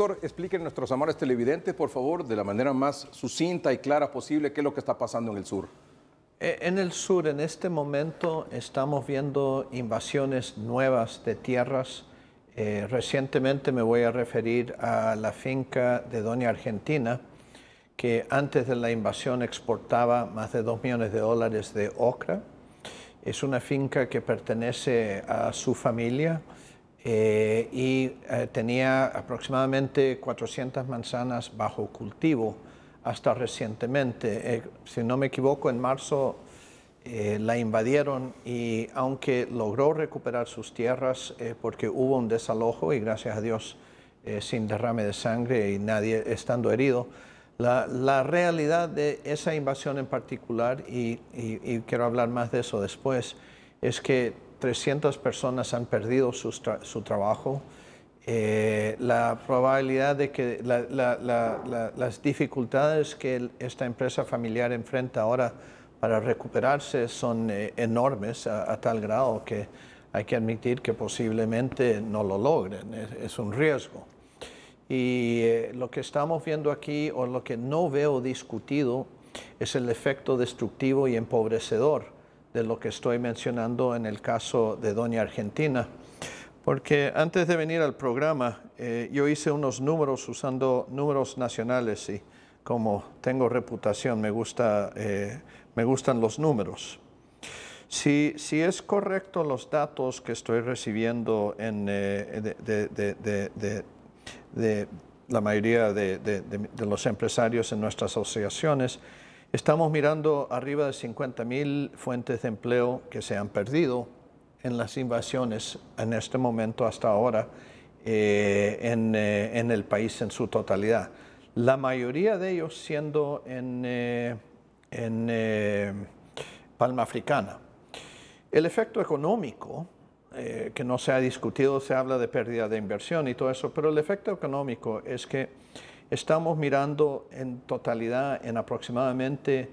Víctor, explique a nuestros amables televidentes, por favor, de la manera más sucinta y clara posible, qué es lo que está pasando en el sur. En el sur, en este momento, estamos viendo invasiones nuevas de tierras. Recientemente me voy a referir a la finca de Doña Argentina, que antes de la invasión exportaba más de $2 millones de ocra. Es una finca que pertenece a su familia tenía aproximadamente 400 manzanas bajo cultivo hasta recientemente. Si no me equivoco, en marzo la invadieron y aunque logró recuperar sus tierras porque hubo un desalojo y gracias a Dios sin derrame de sangre y nadie estando herido, la realidad de esa invasión en particular, y quiero hablar más de eso después, es que 300 personas han perdido su trabajo. La probabilidad de que las dificultades que esta empresa familiar enfrenta ahora para recuperarse son enormes a tal grado que hay que admitir que posiblemente no lo logren. Es un riesgo. Y lo que estamos viendo aquí, o lo que no veo discutido, es el efecto destructivo y empobrecedor de lo que estoy mencionando en el caso de Doña Argentina. Porque antes de venir al programa, yo hice unos números usando números nacionales y como tengo reputación, me gustan los números. Si es correcto los datos que estoy recibiendo de la mayoría de los empresarios en nuestras asociaciones, estamos mirando arriba de 50,000 fuentes de empleo que se han perdido en las invasiones en este momento hasta ahora en el país en su totalidad. La mayoría de ellos siendo en Palma Africana. El efecto económico, que no se ha discutido, se habla de pérdida de inversión y todo eso, pero el efecto económico es que estamos mirando en totalidad en aproximadamente,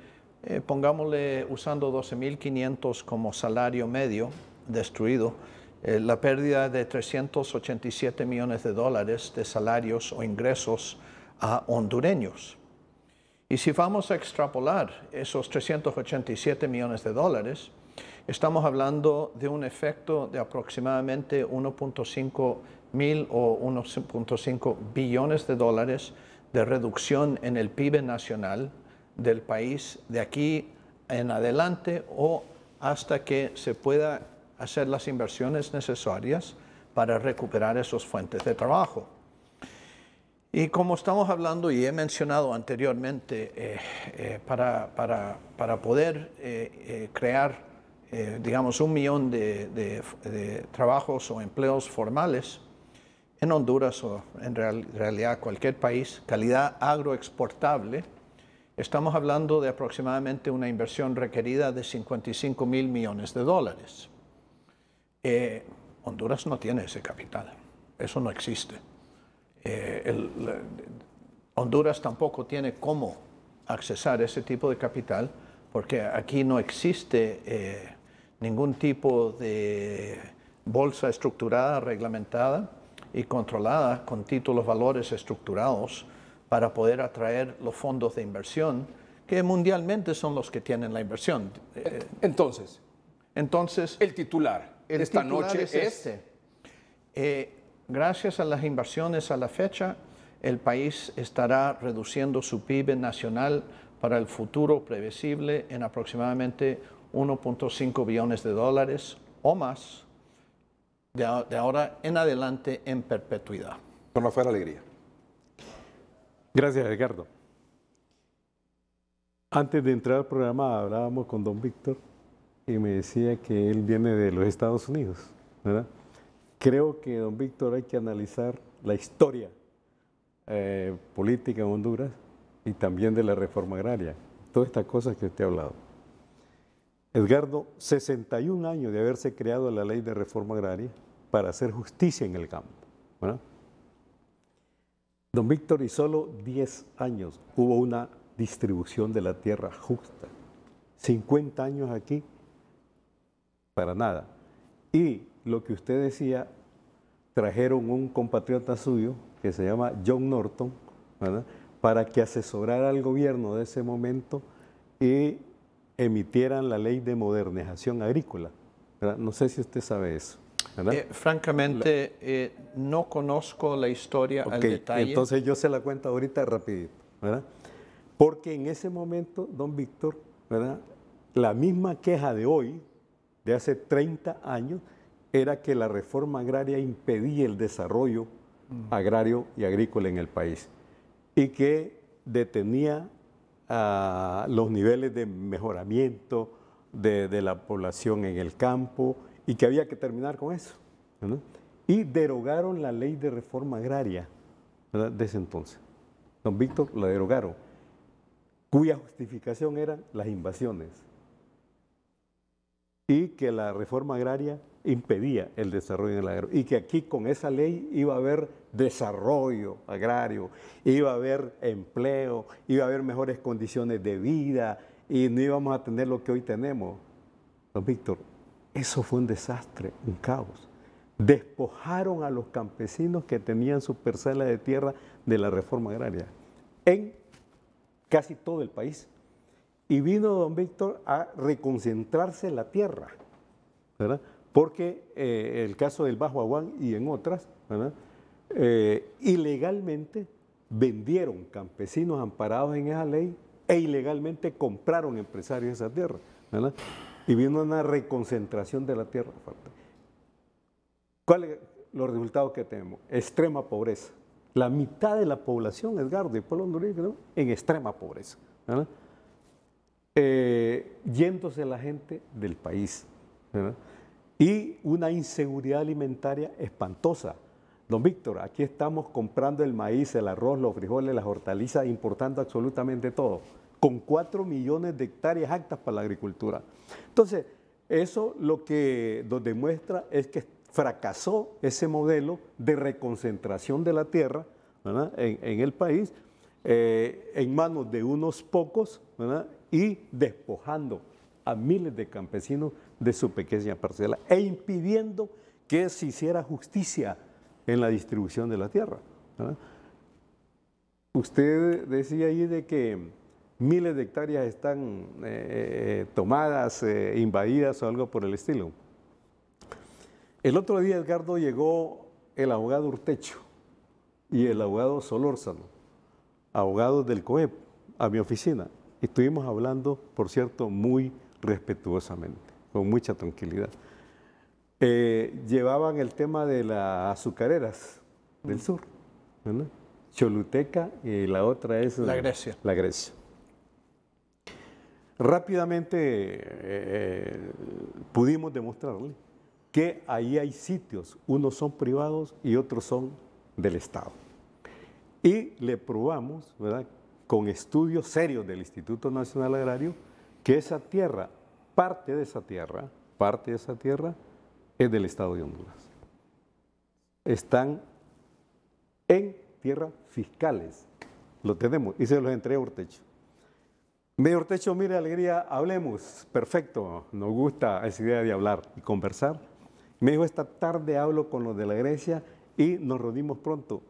pongámosle usando 12,500 como salario medio destruido, la pérdida de 387 millones de dólares de salarios o ingresos a hondureños. Y si vamos a extrapolar esos 387 millones de dólares, estamos hablando de un efecto de aproximadamente 1.5 mil o 1.5 billones de dólares de reducción en el PIB nacional del país de aquí en adelante o hasta que se pueda hacer las inversiones necesarias para recuperar esas fuentes de trabajo. Y como estamos hablando y he mencionado anteriormente, para poder crear digamos 1 millón de trabajos o empleos formales en Honduras o en realidad cualquier país, calidad agroexportable, estamos hablando de aproximadamente una inversión requerida de 55,000 millones de dólares. Honduras no tiene ese capital, eso no existe. Honduras tampoco tiene cómo accesar ese tipo de capital porque aquí no existe ningún tipo de bolsa estructurada, reglamentada y controlada con títulos valores estructurados para poder atraer los fondos de inversión que mundialmente son los que tienen la inversión. Entonces, el titular esta noche es gracias a las inversiones a la fecha, el país estará reduciendo su PIB nacional para el futuro previsible en aproximadamente 1.5 billones de dólares o más de ahora en adelante en perpetuidad. Don Rafael Alegría. Gracias, Edgardo. Antes de entrar al programa hablábamos con don Víctor y me decía que él viene de los Estados Unidos, ¿verdad? Creo que, don Víctor, hay que analizar la historia política en Honduras y también de la reforma agraria, todas estas cosas que usted ha hablado. Edgardo, 61 años de haberse creado la ley de reforma agraria para hacer justicia en el campo, ¿verdad? Don Víctor, y solo 10 años hubo una distribución de la tierra justa. 50 años aquí, para nada. Y lo que usted decía, trajeron un compatriota suyo que se llama John Norton, ¿verdad?, para que asesorara al gobierno de ese momento y emitieran la ley de modernización agrícola, ¿verdad? No sé si usted sabe eso, ¿verdad? Francamente, no conozco la historia al detalle. Entonces yo se la cuento ahorita rapidito, ¿verdad? Porque en ese momento, don Víctor, ¿verdad?, la misma queja de hoy, de hace 30 años, era que la reforma agraria impedía el desarrollo agrario y agrícola en el país y que detenía los niveles de mejoramiento de la población en el campo y que había que terminar con eso, ¿verdad? Y derogaron la ley de reforma agraria, ¿verdad?, de ese entonces. Don Víctor, la derogaron, cuya justificación eran las invasiones y que la reforma agraria impedía el desarrollo en el agro y que aquí con esa ley iba a haber desarrollo agrario, iba a haber empleo, iba a haber mejores condiciones de vida y no íbamos a tener lo que hoy tenemos. Don Víctor, eso fue un desastre, un caos. Despojaron a los campesinos que tenían su parcela de tierra de la reforma agraria en casi todo el país. Y vino don Víctor a reconcentrarse la tierra, ¿verdad? Porque el caso del Bajo Aguán y en otras, ¿verdad?, ilegalmente vendieron campesinos amparados en esa ley e ilegalmente compraron empresarios esa tierra, ¿verdad? Y vino una reconcentración de la tierra. ¿Cuáles son los resultados que tenemos? Extrema pobreza. La mitad de la población, Edgardo, y pueblo hondureño, ¿no?, en extrema pobreza, ¿verdad? Yéndose la gente del país, ¿verdad? Y una inseguridad alimentaria espantosa. Don Víctor, aquí estamos comprando el maíz, el arroz, los frijoles, las hortalizas, importando absolutamente todo, con 4 millones de hectáreas aptas para la agricultura. Entonces, eso lo que nos demuestra es que fracasó ese modelo de reconcentración de la tierra, ¿verdad?, en el país, en manos de unos pocos, ¿verdad?, y despojando a miles de campesinos de su pequeña parcela e impidiendo que se hiciera justicia en la distribución de la tierra, ¿verdad? Usted decía ahí de que miles de hectáreas están tomadas, invadidas o algo por el estilo. El otro día, Edgardo, llegó el abogado Urtecho y el abogado Solórzano, abogados del COEP, a mi oficina. Estuvimos hablando, por cierto, muy respetuosamente, con mucha tranquilidad. Llevaban el tema de las azucareras del sur, ¿verdad?, Choluteca, y la otra es la Grecia. La Grecia. Rápidamente pudimos demostrarle que ahí hay sitios, unos son privados y otros son del Estado. Y le probamos, ¿verdad?, con estudios serios del Instituto Nacional Agrario, que esa tierra, parte de esa tierra es del Estado de Honduras. Están en tierras fiscales, lo tenemos, y se los entregué a Urtecho. Me dijo Urtecho, mire, Alegría, hablemos, perfecto, nos gusta esa idea de hablar y conversar. Me dijo, esta tarde hablo con los de la Grecia y nos reunimos pronto.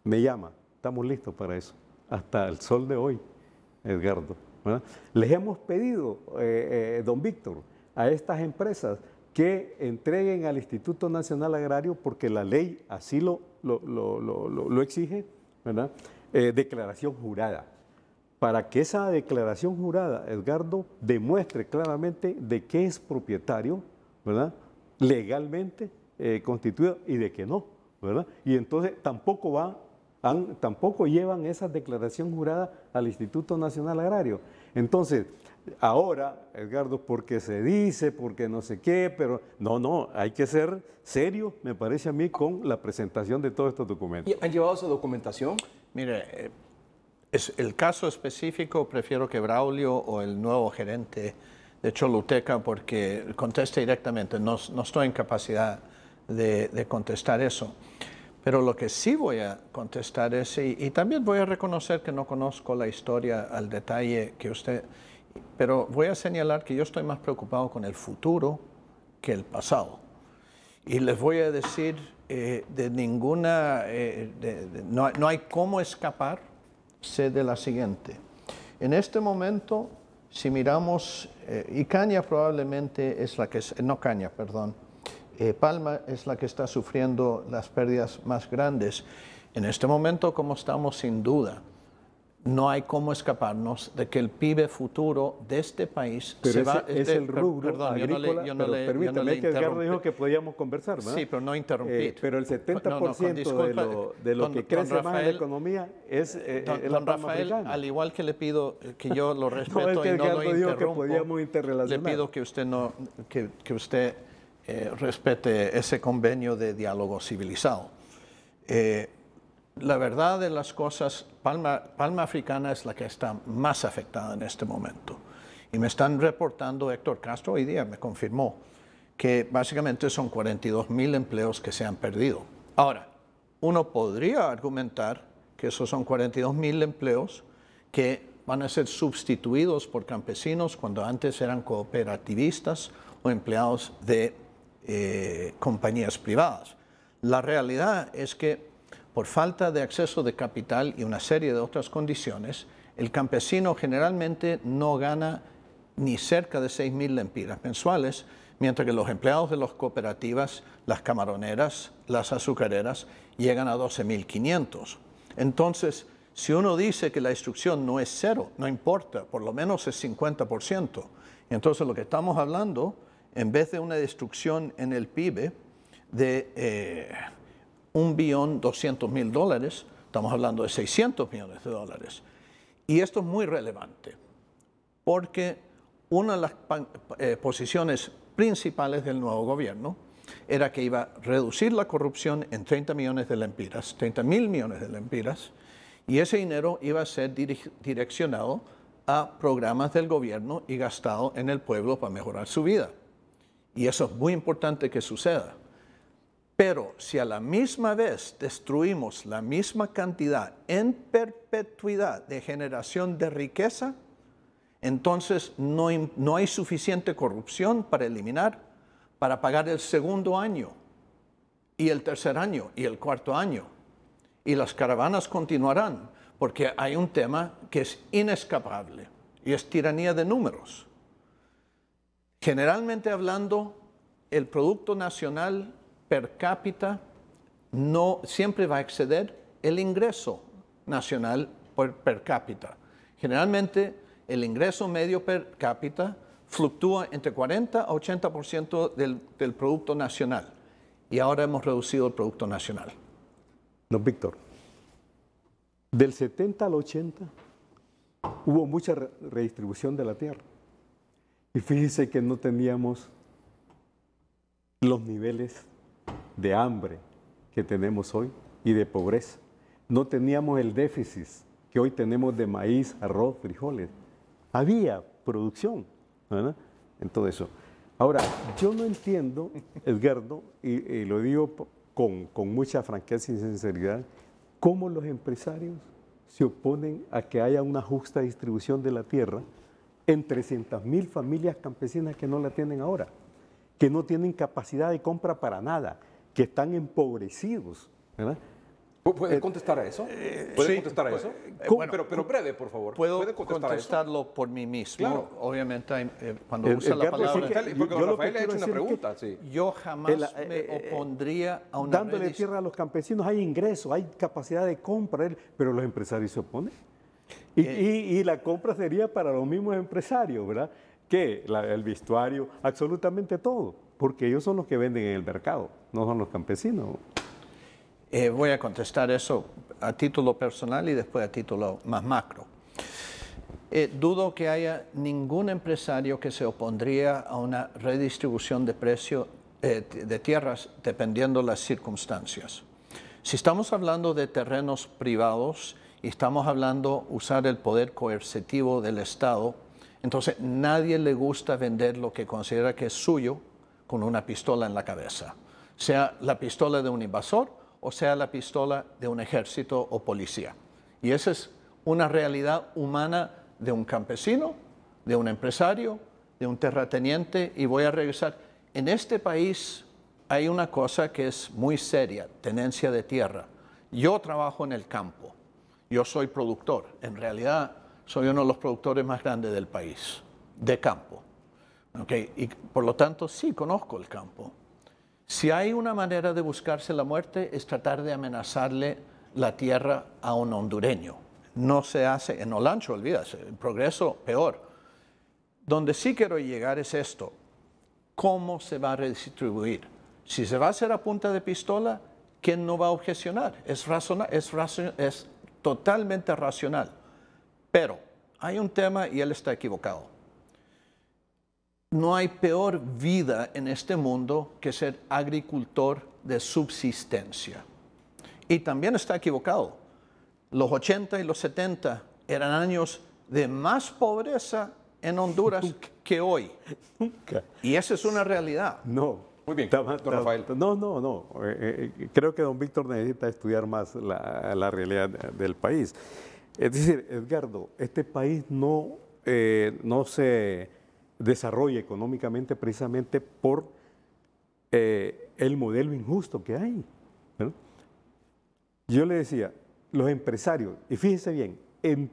Me llama, estamos listos para eso. Hasta el sol de hoy, Edgardo, ¿verdad? Les hemos pedido, don Víctor, a estas empresas que entreguen al Instituto Nacional Agrario, porque la ley así lo exige, ¿verdad?, declaración jurada, para que esa declaración jurada, Edgardo, demuestre claramente de qué es propietario, ¿verdad?, legalmente constituido y de qué no, ¿verdad? Y entonces tampoco llevan esa declaración jurada al Instituto Nacional Agrario. Entonces, ahora, Edgardo, porque se dice, porque no sé qué, pero no, hay que ser serio, me parece a mí, con la presentación de todos estos documentos. ¿Y han llevado esa documentación? Mire, es el caso específico, prefiero que Braulio o el nuevo gerente de Choluteca, porque conteste directamente, no estoy en capacidad de contestar eso. Pero lo que sí voy a contestar es, y también voy a reconocer que no conozco la historia al detalle que usted, pero voy a señalar que yo estoy más preocupado con el futuro que el pasado. Y les voy a decir de ninguna, no hay cómo escapar, sé de la siguiente. En este momento, si miramos, y caña probablemente es la que, no caña, perdón, palma es la que está sufriendo las pérdidas más grandes. En este momento, como estamos, sin duda, no hay cómo escaparnos de que el PIB futuro de este país pero se va... es el rubro perdón, agrícola, permítame que Edgardo dijo que podíamos conversar, ¿verdad? Sí, pero no interrumpí. Pero el 70% de lo que crece más en la economía es la palma africana. Al igual que le pido que yo lo respeto no, es que y no lo Edgardo dijo interrumpo, que podíamos interrelacionar. le pido que usted respete ese convenio de diálogo civilizado. La verdad de las cosas, palma africana es la que está más afectada en este momento. Y me están reportando, Héctor Castro hoy día me confirmó, que básicamente son 42,000 empleos que se han perdido. Ahora, uno podría argumentar que esos son 42,000 empleos que van a ser sustituidos por campesinos cuando antes eran cooperativistas o empleados de compañías privadas. La realidad es que por falta de acceso de capital y una serie de otras condiciones, el campesino generalmente no gana ni cerca de 6,000 lempiras mensuales, mientras que los empleados de las cooperativas, las camaroneras, las azucareras, llegan a 12,500. Entonces, si uno dice que la destrucción no es cero, no importa, por lo menos es 50%. Y entonces lo que estamos hablando, en vez de una destrucción en el PIB de $1.200.000, estamos hablando de $600 millones. Y esto es muy relevante, porque una de las posiciones principales del nuevo gobierno era que iba a reducir la corrupción en 30 millones de lempiras, 30,000 millones de lempiras, y ese dinero iba a ser direccionado a programas del gobierno y gastado en el pueblo para mejorar su vida. Y eso es muy importante que suceda. Pero si a la misma vez destruimos la misma cantidad en perpetuidad de generación de riqueza, entonces no hay suficiente corrupción para eliminar, para pagar el segundo año, y el tercer año, y el cuarto año. Y las caravanas continuarán, porque hay un tema que es inescapable, y es tiranía de números. Generalmente hablando, el Producto Nacional per cápita no siempre va a exceder el ingreso nacional per cápita. Generalmente el ingreso medio per cápita fluctúa entre 40 a 80% del Producto Nacional, y ahora hemos reducido el Producto Nacional. Don Víctor, del 70 al 80 hubo mucha redistribución de la tierra, y fíjese que no teníamos los niveles de hambre que tenemos hoy y de pobreza. No teníamos el déficit que hoy tenemos de maíz, arroz, frijoles. Había producción, ¿verdad?, en todo eso. Ahora, yo no entiendo, Edgardo, y lo digo con mucha franqueza y sinceridad, cómo los empresarios se oponen a que haya una justa distribución de la tierra en 300,000 familias campesinas que no la tienen ahora, que no tienen capacidad de compra para nada, que están empobrecidos, ¿verdad? ¿Puede contestar a eso? ¿Puede contestar a eso? Bueno, pero breve, por favor. Puedo ¿Puede contestarlo por mí mismo. Claro. Obviamente, cuando usa la palabra... Porque Rafael le ha hecho una pregunta. Sí. Yo jamás me opondría a una... Dándole tierra a los campesinos hay ingresos, hay capacidad de compra, pero los empresarios se oponen. Y la compra sería para los mismos empresarios, ¿verdad? Que el vestuario, absolutamente todo, porque ellos son los que venden en el mercado, no son los campesinos. Voy a contestar eso a título personal y después a título más macro. Dudo que haya ningún empresario que se opondría a una redistribución de precio de tierras dependiendo las circunstancias. Si estamos hablando de terrenos privados y estamos hablando de usar el poder coercitivo del Estado, entonces nadie le gusta vender lo que considera que es suyo con una pistola en la cabeza, sea la pistola de un invasor o sea la pistola de un ejército o policía. Y esa es una realidad humana de un campesino, de un empresario, de un terrateniente. Y voy a regresar. En este país hay una cosa que es muy seria, tenencia de tierra. Yo trabajo en el campo, yo soy productor, en realidad soy uno de los productores más grandes del país, de campo. ¿Okay? Y por lo tanto sí conozco el campo. Si hay una manera de buscarse la muerte es tratar de amenazarle la tierra a un hondureño. No se hace, en Olancho, olvídate, el Progreso peor. Donde sí quiero llegar es esto, ¿cómo se va a redistribuir? Si se va a hacer a punta de pistola, ¿quién no va a objecionar? Es totalmente racional. Pero hay un tema y él está equivocado. No hay peor vida en este mundo que ser agricultor de subsistencia. Y también está equivocado. Los 80 y los 70 eran años de más pobreza en Honduras que hoy. Nunca. Y esa es una realidad. No. Muy bien, don Rafael. No. Creo que don Víctor necesita estudiar más la realidad del país. Es decir, Edgardo, este país no se desarrolla económicamente precisamente por el modelo injusto que hay, ¿no? Yo le decía, los empresarios, y fíjese bien, en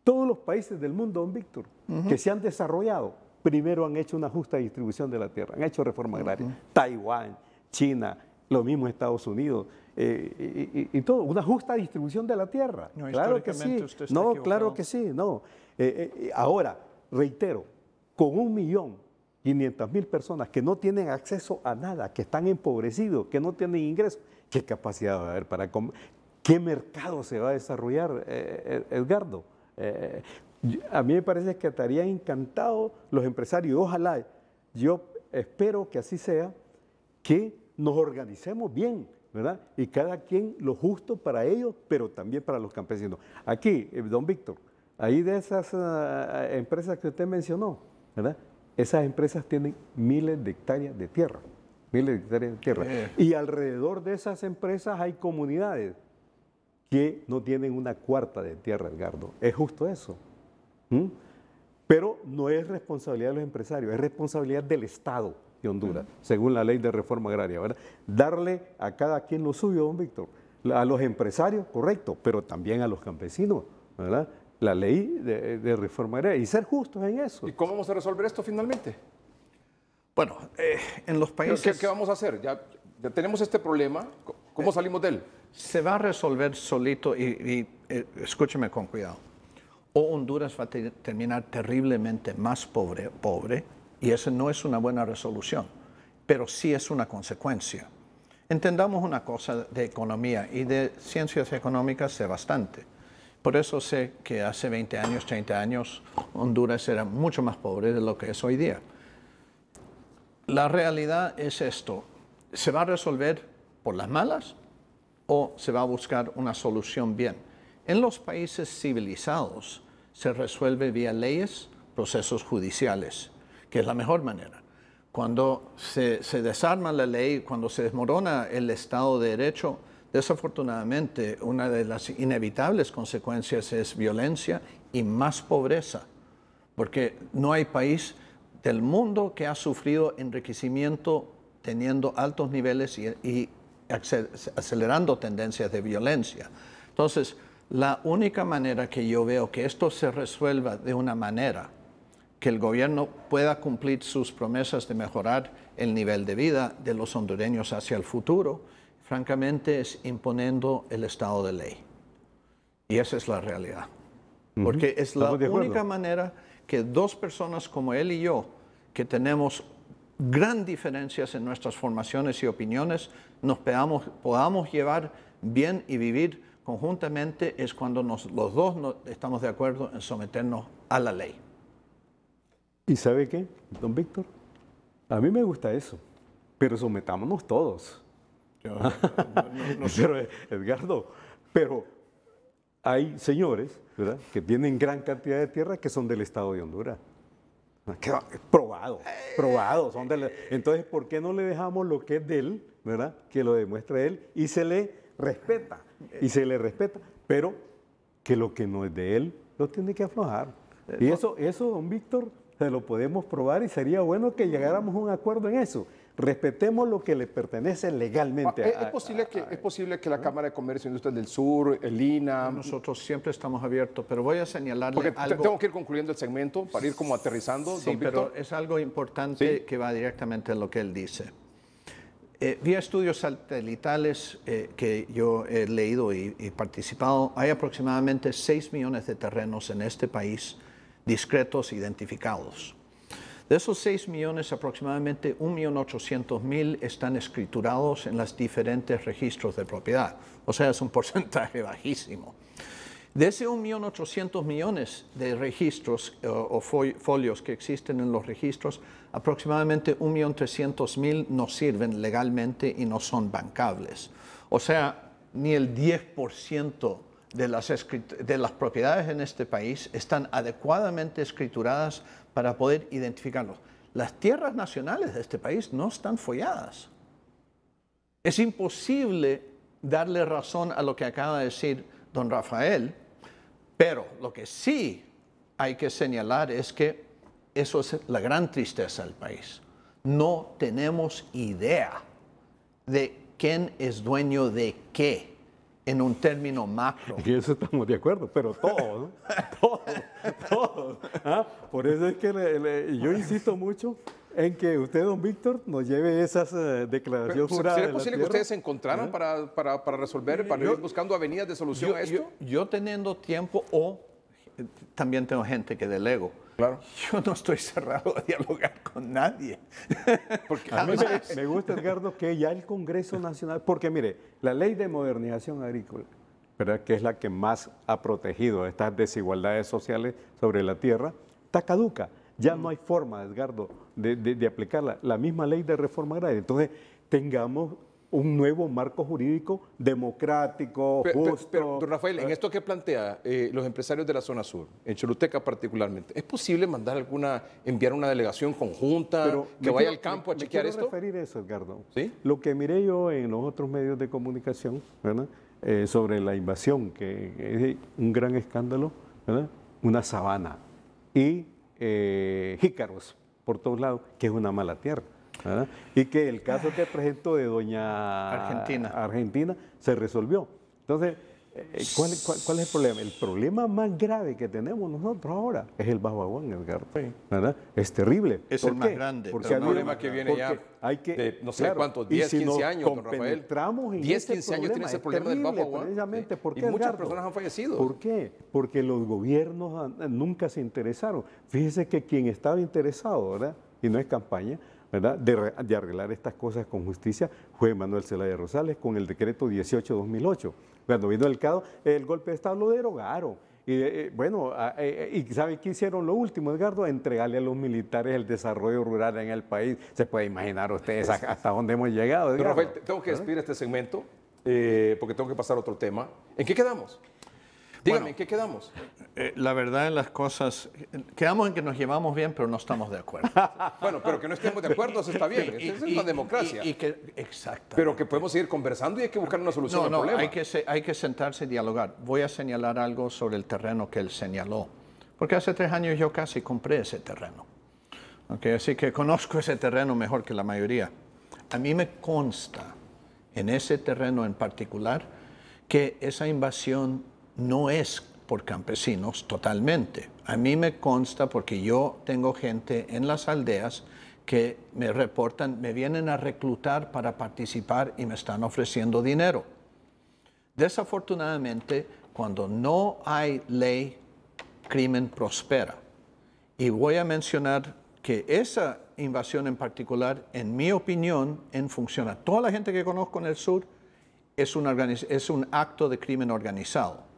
todos los países del mundo, don Víctor, que se han desarrollado, primero han hecho una justa distribución de la tierra, han hecho reforma agraria. Taiwán, China, lo mismo Estados Unidos, y todo, una justa distribución de la tierra. No, claro que sí. No, claro que sí. No. Ahora, reitero, con 1.500.000 personas que no tienen acceso a nada, que están empobrecidos, que no tienen ingresos, ¿qué capacidad va a haber para comer? ¿Qué mercado se va a desarrollar, Edgardo? A mí me parece que estarían encantados los empresarios. Ojalá, yo espero que así sea, que nos organicemos bien, ¿verdad? Y cada quien lo justo para ellos, pero también para los campesinos. Aquí, don Víctor, ahí de esas empresas que usted mencionó, ¿verdad? Esas empresas tienen miles de hectáreas de tierra, Y alrededor de esas empresas hay comunidades que no tienen una cuarta de tierra, Edgardo. Es justo eso. Pero no es responsabilidad de los empresarios, es responsabilidad del Estado de Honduras, según la ley de reforma agraria, ¿verdad? Darle a cada quien lo suyo, don Víctor. A los empresarios, correcto, pero también a los campesinos, ¿verdad? La ley de reforma agraria y ser justos en eso. ¿Y cómo vamos a resolver esto finalmente? Bueno, en los países... ¿Qué vamos a hacer? Ya tenemos este problema, ¿cómo salimos de él? Se va a resolver solito y escúcheme con cuidado. O Honduras va a terminar terriblemente más pobre, y esa no es una buena resolución, pero sí es una consecuencia. Entendamos una cosa de economía y de ciencias económicas sé bastante. Por eso sé que hace 20 años, 30 años, Honduras era mucho más pobre de lo que es hoy día. La realidad es esto. ¿Se va a resolver por las malas o se va a buscar una solución bien? En los países civilizados se resuelve vía leyes, procesos judiciales, que es la mejor manera. Cuando se desarma la ley, cuando se desmorona el Estado de Derecho, desafortunadamente una de las inevitables consecuencias es violencia y más pobreza, porque no hay país del mundo que ha sufrido enriquecimiento teniendo altos niveles y acelerando tendencias de violencia. Entonces, la única manera que yo veo que esto se resuelva de una manera que el gobierno pueda cumplir sus promesas de mejorar el nivel de vida de los hondureños hacia el futuro, francamente es imponiendo el Estado de ley. Y esa es la realidad. Porque es la única manera que dos personas como él y yo, que tenemos gran diferencias en nuestras formaciones y opiniones, nos podamos llevar bien y vivir conjuntamente, es cuando los dos estamos de acuerdo en someternos a la ley. ¿Y sabe qué, don Víctor? A mí me gusta eso, pero sometámonos todos. No sé. Pero, Edgardo, pero hay señores, ¿verdad?, que tienen gran cantidad de tierra que son del Estado de Honduras. Probados. Entonces, ¿por qué no le dejamos lo que es de él, ¿verdad?, que lo demuestre él y se le respeta? Pero que lo que no es de él lo tiene que aflojar. Y eso, don Víctor, se lo podemos probar y sería bueno que llegáramos a un acuerdo en eso. Respetemos lo que le pertenece legalmente. ¿Es posible que la Cámara de Comercio e Industrias del Sur, el INA... Nosotros siempre estamos abiertos, pero voy a señalarle algo... Tengo que ir concluyendo el segmento para ir como aterrizando, Sí, don pero Víctor. es algo importante Sí. que va directamente a lo que él dice. Vía estudios satelitales que yo he leído y participado, hay aproximadamente 6 millones de terrenos en este país discretos identificados. De esos 6 millones, aproximadamente 1.800.000 están escriturados en los diferentes registros de propiedad. O sea, es un porcentaje bajísimo. De ese 1.800.000 de registros o folios que existen en los registros, aproximadamente 1.300.000 no sirven legalmente y no son bancables. O sea, ni el 10% de las propiedades en este país están adecuadamente escrituradas para poder identificarlos. Las tierras nacionales de este país no están folladas. Es imposible darle razón a lo que acaba de decir don Rafael, pero lo que sí hay que señalar es que eso es la gran tristeza del país. No tenemos idea de quién es dueño de qué en un término macro. Y eso estamos de acuerdo, pero todos, ¿no? Todos. ¿Ah? Por eso es que yo insisto mucho en que usted, don Víctor, nos lleve esas declaraciones juradas. ¿Sería posible que ustedes se encontraran para resolver, para ir buscando avenidas de solución a esto? Yo teniendo tiempo también tengo gente que delego. Claro. Yo no estoy cerrado a dialogar con nadie. Porque a mí me gusta, Edgardo, que ya el Congreso Nacional, porque mire, la Ley de Modernización Agrícola, ¿verdad?, que es la que más ha protegido estas desigualdades sociales sobre la tierra, está caduca. Ya no hay forma, Edgardo, de aplicarla. La misma Ley de Reforma Agraria. Entonces, tengamos un nuevo marco jurídico democrático, justo. Pero, don Rafael, en esto que plantea los empresarios de la zona sur, en Choluteca particularmente, ¿es posible enviar una delegación conjunta que vaya al campo a chequear esto? Me quiero referir a eso, Edgardo. ¿Sí? Lo que miré yo en los otros medios de comunicación, ¿verdad?, sobre la invasión, que es un gran escándalo, ¿verdad?, una sabana y jícaros por todos lados, que es una mala tierra. ¿verdad? Y que el caso que presentó de doña Argentina se resolvió. Entonces, ¿cuál es el problema? El problema más grave que tenemos nosotros ahora es el Bajo Aguán, Edgardo. ¿Verdad? Es terrible. Es el más grande. Porque el problema que viene ya de no sé cuántos, 10, 15 años, don Rafael. 10, 15 años tiene ese problema del Bajo Aguán. Precisamente. ¿Por qué, y muchas Edgardo? personas han fallecido. ¿Por qué? Porque los gobiernos nunca se interesaron. Fíjese que quien estaba interesado, ¿verdad?, y no es campaña, ¿verdad?, de arreglar estas cosas con justicia, fue Manuel Zelaya Rosales con el decreto 18-2008. Cuando vino el golpe de Estado lo derogaron. Y bueno, ¿y sabe qué hicieron lo último, Edgardo? Entregarle a los militares el desarrollo rural en el país. Se puede imaginar ustedes hasta dónde hemos llegado, Edgardo. Rafael, tengo que despedir este segmento porque tengo que pasar a otro tema. ¿En qué quedamos? Dígame, ¿en qué quedamos? La verdad de las cosas, quedamos en que nos llevamos bien, pero no estamos de acuerdo. Bueno, pero que no estemos de acuerdo, eso está bien. Esa es la democracia. Exacto. Pero que podemos seguir conversando y hay que buscar una solución al problema. Hay que sentarse y dialogar. Voy a señalar algo sobre el terreno que él señaló. Porque hace 3 años yo casi compré ese terreno. Así que conozco ese terreno mejor que la mayoría. A mí me consta, en ese terreno en particular, que esa invasión no es por campesinos totalmente. A mí me consta porque yo tengo gente en las aldeas que me reportan, me vienen a reclutar para participar y me están ofreciendo dinero. Desafortunadamente, cuando no hay ley, crimen prospera. Y voy a mencionar que esa invasión en particular, en mi opinión, en función a toda la gente que conozco en el sur, es un acto de crimen organizado.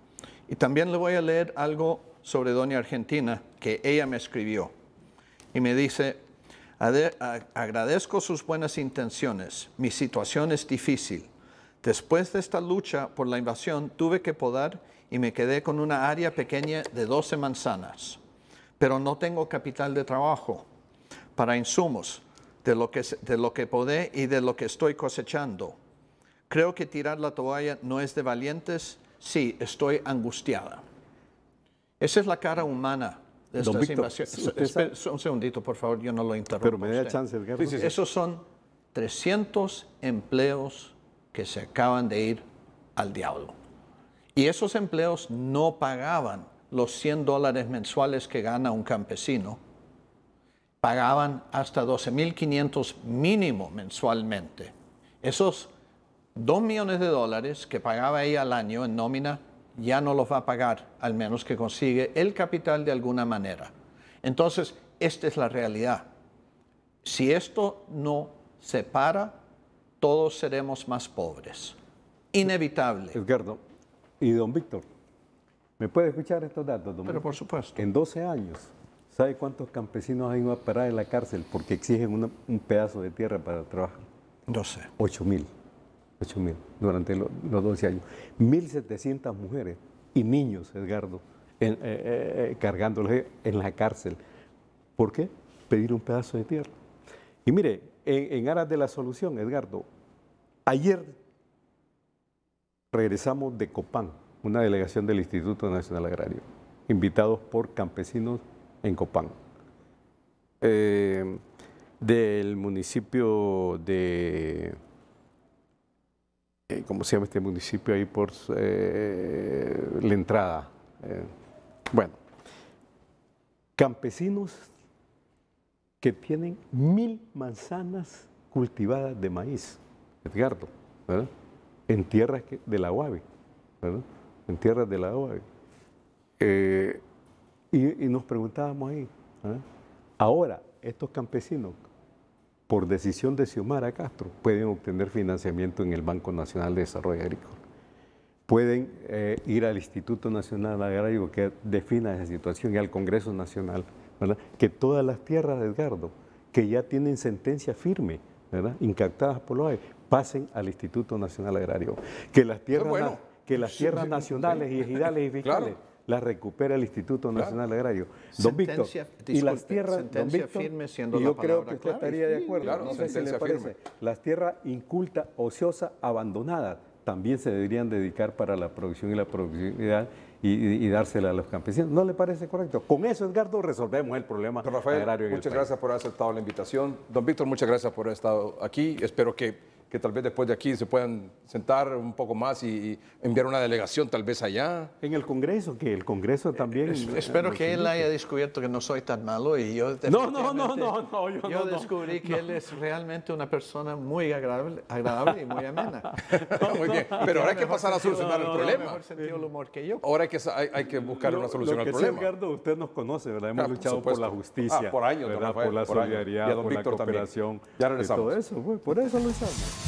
Y también le voy a leer algo sobre doña Argentina que ella me escribió. Y me dice, agradezco sus buenas intenciones, mi situación es difícil. Después de esta lucha por la invasión tuve que podar y me quedé con una área pequeña de 12 manzanas. Pero no tengo capital de trabajo para insumos de lo que podé y de lo que estoy cosechando. Creo que tirar la toalla no es de valientes. Sí, estoy angustiada. Esa es la cara humana de estas invasiones. Un segundito, por favor, yo no lo interrumpo. Pero me da chance, Edgardo. Esos son 300 empleos que se acaban de ir al diablo. Y esos empleos no pagaban los $100 mensuales que gana un campesino, pagaban hasta $12,500 mínimo mensualmente. Esos $2 millones que pagaba ella al año en nómina ya no los va a pagar, al menos que consigue el capital de alguna manera. Entonces, esta es la realidad. Si esto no se para, todos seremos más pobres. Inevitable. Edgardo, y don Víctor, ¿me puede escuchar estos datos, don Pero Víctor? por supuesto. En 12 años, ¿sabe cuántos campesinos han ido a parar en la cárcel porque exigen un pedazo de tierra para trabajar? No sé. 8,000 durante los 12 años. 1.700 mujeres y niños, Edgardo, cargándolos en la cárcel. ¿Por qué? Pedir un pedazo de tierra. Y mire, en aras de la solución, Edgardo, ayer regresamos de Copán, una delegación del Instituto Nacional Agrario, invitados por campesinos en Copán, del municipio de, ¿cómo se llama este municipio ahí por la entrada? Bueno, campesinos que tienen 1.000 manzanas cultivadas de maíz, Edgardo, ¿verdad? En tierras de la UABI, ¿verdad? En tierras de la UABI. Y nos preguntábamos ahí, ¿verdad? Ahora, estos campesinos, por decisión de Xiomara Castro, pueden obtener financiamiento en el Banco Nacional de Desarrollo Agrícola. Pueden ir al Instituto Nacional Agrario que defina esa situación y al Congreso Nacional, ¿verdad? Que todas las tierras de Edgardo, que ya tienen sentencia firme, ¿verdad? Incaptadas por la OAE, pasen al Instituto Nacional Agrario. Que las tierras, tierras nacionales y ejidales y fiscales, claro, las recupera el Instituto Nacional Agrario. Don Víctor, y las tierras, don Víctor, firme siendo y yo la creo que usted clave. estaría de acuerdo, Claro, no sé si le parece, las tierras incultas, ociosas, abandonadas, también se deberían dedicar para la producción y la productividad y dársela a los campesinos. ¿No le parece correcto? Con eso, Edgardo, resolvemos el problema Rafael, agrario en el muchas país. gracias por haber aceptado la invitación. Don Víctor, muchas gracias por haber estado aquí. Espero que tal vez después de aquí se puedan sentar un poco más y enviar una delegación tal vez allá. En el Congreso, que el Congreso también... Espero que él haya descubierto que no soy tan malo y yo... Yo descubrí que él es realmente una persona muy agradable y muy amena. Muy bien, pero ahora hay que pasar a solucionar el problema. Mejor sentido del humor que yo. Ahora hay que buscar una solución al problema. Edgardo, usted nos conoce, ¿verdad? Hemos luchado por la justicia, por años, ¿verdad? Rafael, Por la solidaridad, por la cooperación, ya regresamos. y todo eso, pues, por eso lo usamos.